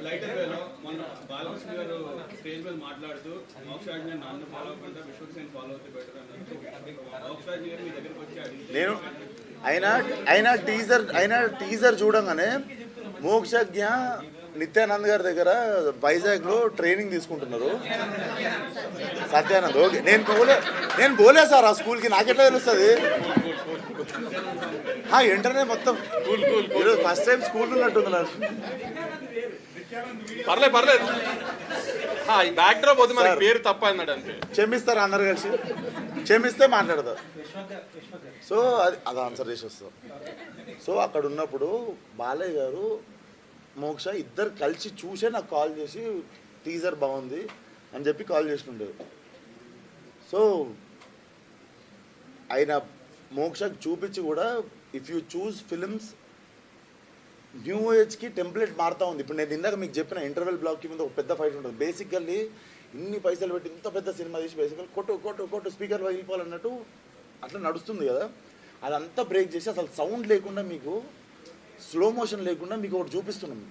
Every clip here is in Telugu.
లైటర్ వేలో మొన్న బాలకృష్ణ గారు స్టేజ్ మీద మాట్లాడుతూ మోక్షాజ్ఞ నన్ను ఫాలో అవ్వకుండా విశ్వక్సేన్ ఫాలో అవుతే బెటర్ అన్నారు. మోక్షాజ్ఞ గారు మీ దగ్గరకు వచ్చి నేను అయినా టీజర్ చూడంగానే మోక్షజ్ఞ నిత్యానంద్ గారి దగ్గర వైజాగ్లో ట్రైనింగ్ తీసుకుంటున్నారు. సత్యానంద్ ఓకే నేను పోలే సార్ ఆ స్కూల్కి, నాకెట్లా తెలుస్తుంది? ఇంటర్నే మొత్తం ఈరోజు ఫస్ట్ టైం స్కూల్ ఉన్నట్టుంది నాకు. పర్లేదు బ్యాక్ డ్రాప్ వద్దు, మనకి పేరు తప్ప అన్నాడు అంతే. క్షమిస్తారు అందరు కలిసి, క్షమిస్తే మాట్లాడతారు. సో అది ఆన్సర్ చేసి వస్తాం. సో అక్కడ ఉన్నప్పుడు బాలయ్య గారు మోక్ష ఇద్దరు కలిసి చూసే నాకు కాల్ చేసి టీజర్ బాగుంది అని చెప్పి కాల్ చేస్తుండే. సో ఆయన మోక్షకు చూపించి కూడా if you choose films new ఏజ్కి టెంప్లెట్ మారుతూ ఉంది. ఇప్పుడు నేను ఇందాక మీకు చెప్పిన ఇంటర్వెల్ బ్లాక్కి మీద ఒక పెద్ద ఫైట్ ఉంటుంది. బేసికల్లీ ఇన్ని పైసలు పెట్టి ఇంత పెద్ద సినిమా తీసి బేసికల్ కొట్టు స్పీకర్ వెళ్ళిపోవాలన్నట్టు అట్లా నడుస్తుంది కదా. అదంతా బ్రేక్ చేసి అసలు సౌండ్ లేకుండా మీకు స్లో మోషన్ లేకుండా మీకు ఒకటి చూపిస్తున్నాం.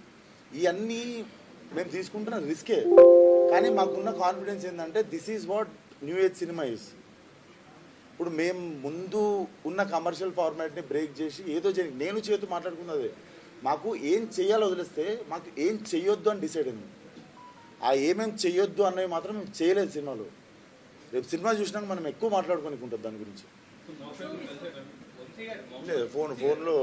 ఇవన్నీ మేము తీసుకుంటున్న రిస్కే, కానీ మాకున్న కాన్ఫిడెన్స్ ఏంటంటే this is what new age cinema is. ఇప్పుడు మేము ముందు ఉన్న కమర్షియల్ ఫార్మాట్ని బ్రేక్ చేసి ఏదో నేను చేతు మాట్లాడుకున్నదే, మాకు ఏం చేయాలో వదిలేస్తే మాకు ఏం చెయ్యొద్దు అని డిసైడ్ అయింది. ఆ ఏమేం చెయ్యొద్దు అన్నవి మాత్రం మేము చేయలేదు సినిమాలో. రేపు సినిమా చూసినాక మనం ఎక్కువ మాట్లాడుకోనికి ఉంటుంది దాని గురించి. లేదు ఫోన్లో